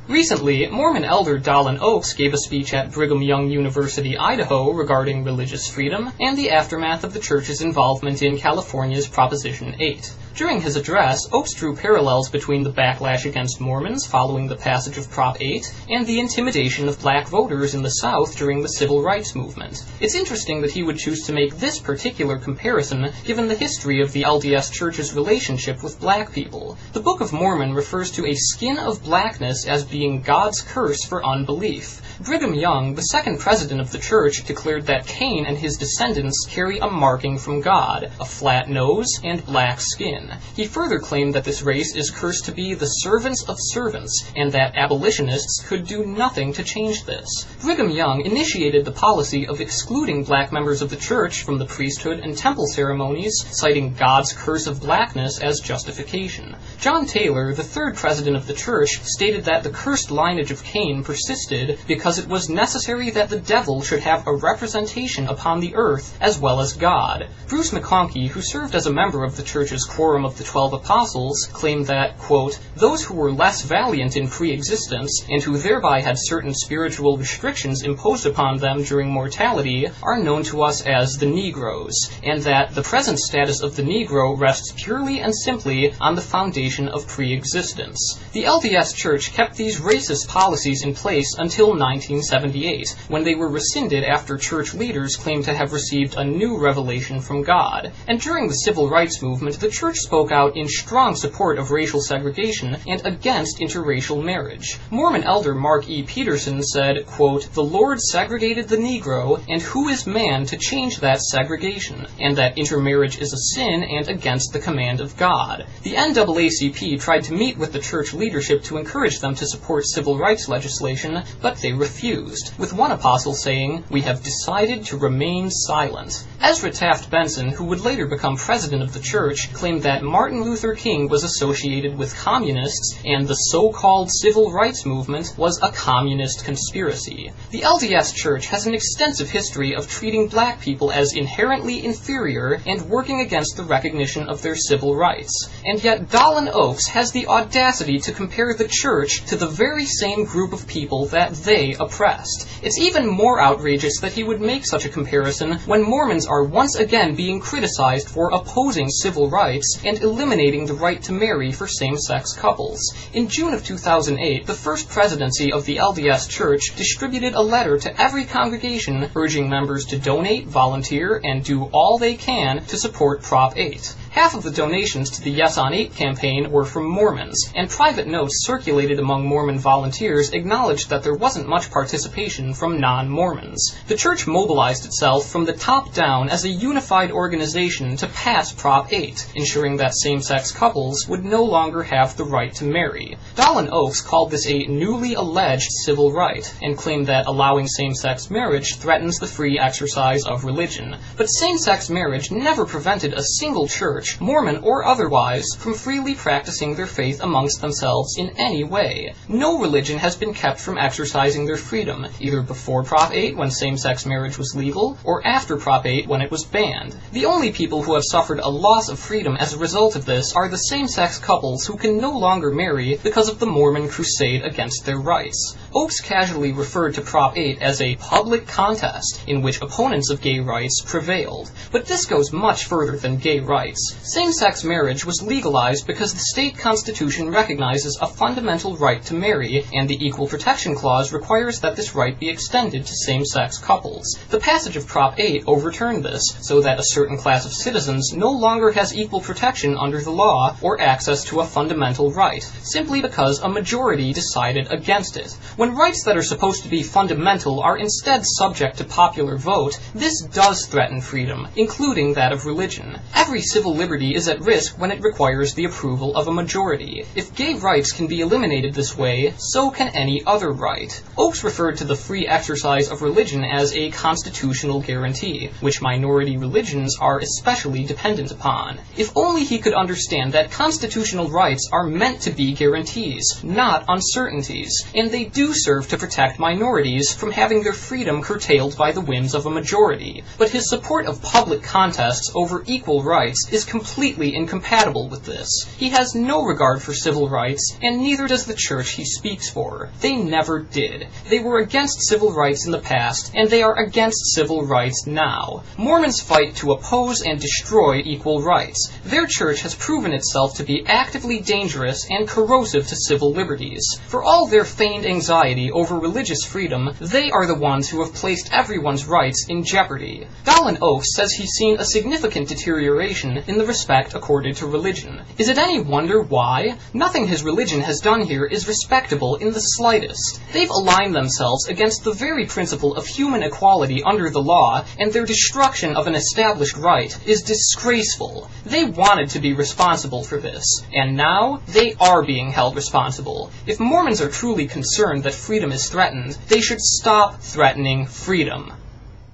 Recently, Mormon elder Dallin Oaks gave a speech at Brigham Young University, Idaho regarding religious freedom and the aftermath of the church's involvement in California's Proposition 8. During his address, Oaks drew parallels between the backlash against Mormons following the passage of Prop 8 and the intimidation of black voters in the South during the civil rights movement. It's interesting that he would choose to make this particular comparison given the history of the LDS Church's relationship with black people. The Book of Mormon refers to a skin of blackness as being God's curse for unbelief. Brigham Young, the second president of the church, declared that Cain and his descendants carry a marking from God, a flat nose and black skin. He further claimed that this race is cursed to be the servants of servants, and that abolitionists could do nothing to change this. Brigham Young initiated the policy of excluding black members of the church from the priesthood and temple ceremonies, citing God's curse of blackness as justification. John Taylor, the third president of the church, stated that the cursed lineage of Cain persisted because it was necessary that the devil should have a representation upon the earth as well as God. Bruce McConkie, who served as a member of the church's Quorum of the 12 Apostles, claimed that, quote, those who were less valiant in pre-existence and who thereby had certain spiritual restrictions imposed upon them during mortality are known to us as the Negroes, and that the present status of the Negro rests purely and simply on the foundation of pre-existence. The LDS Church kept these racist policies in place until 1978, when they were rescinded after church leaders claimed to have received a new revelation from God. And during the civil rights movement, the church spoke out in strong support of racial segregation and against interracial marriage. Mormon elder Mark E. Peterson said, quote, the Lord segregated the Negro, and who is man to change that segregation? And that intermarriage is a sin and against the command of God. The NAACP tried to meet with the church leadership to encourage them to support civil rights legislation, but they refused, with one apostle saying, we have decided to remain silent. Ezra Taft Benson, who would later become president of the church, claimed that Martin Luther King was associated with communists and the so-called civil rights movement was a communist conspiracy. The LDS Church has an extensive history of treating black people as inherently inferior and working against the recognition of their civil rights. And yet Dallin Oaks has the audacity to compare the church to the very same group of people that they oppressed. It's even more outrageous that he would make such a comparison when Mormons are once again being criticized for opposing civil rights and eliminating the right to marry for same-sex couples. In June of 2008, the first presidency of the LDS Church distributed a letter to every congregation urging members to donate, volunteer, and do all they can to support Prop 8. Half of the donations to the Yes on 8 campaign were from Mormons, and private notes circulated among Mormon volunteers acknowledged that there wasn't much participation from non-Mormons. The church mobilized itself from the top down as a unified organization to pass Prop 8, ensuring that same-sex couples would no longer have the right to marry. Dallin Oaks called this a newly alleged civil right, and claimed that allowing same-sex marriage threatens the free exercise of religion. But same-sex marriage never prevented a single church, Mormon or otherwise, from freely practicing their faith amongst themselves in any way. No religion has been kept from exercising their freedom, either before Prop 8 when same-sex marriage was legal, or after Prop 8 when it was banned. The only people who have suffered a loss of freedom as a result of this are the same-sex couples who can no longer marry because of the Mormon crusade against their rights. Oaks casually referred to Prop 8 as a public contest in which opponents of gay rights prevailed. But this goes much further than gay rights. Same-sex marriage was legalized because the state constitution recognizes a fundamental right to marry, and the Equal Protection Clause requires that this right be extended to same-sex couples. The passage of Prop 8 overturned this, so that a certain class of citizens no longer has equal protection under the law or access to a fundamental right, simply because a majority decided against it. When rights that are supposed to be fundamental are instead subject to popular vote, this does threaten freedom, including that of religion. Every civil liberty is at risk when it requires the approval of a majority. If gay rights can be eliminated this way, so can any other right. Oaks referred to the free exercise of religion as a constitutional guarantee, which minority religions are especially dependent upon. If only he could understand that constitutional rights are meant to be guarantees, not uncertainties, and they do serve to protect minorities from having their freedom curtailed by the whims of a majority. But his support of public contests over equal rights is completely incompatible with this. He has no regard for civil rights, and neither does the church he speaks for. They never did. They were against civil rights in the past, and they are against civil rights now. Mormons fight to oppose and destroy equal rights. Their church has proven itself to be actively dangerous and corrosive to civil liberties. For all their feigned anxiety over religious freedom, they are the ones who have placed everyone's rights in jeopardy. Dallin Oaks says he's seen a significant deterioration in the respect accorded to religion. Is it any wonder why? Nothing his religion has done here is respectable in the slightest. They've aligned themselves against the very principle of human equality under the law, and their destruction of an established right is disgraceful. They wanted to be responsible for this, and now they are being held responsible. If Mormons are truly concerned that freedom is threatened, they should stop threatening freedom.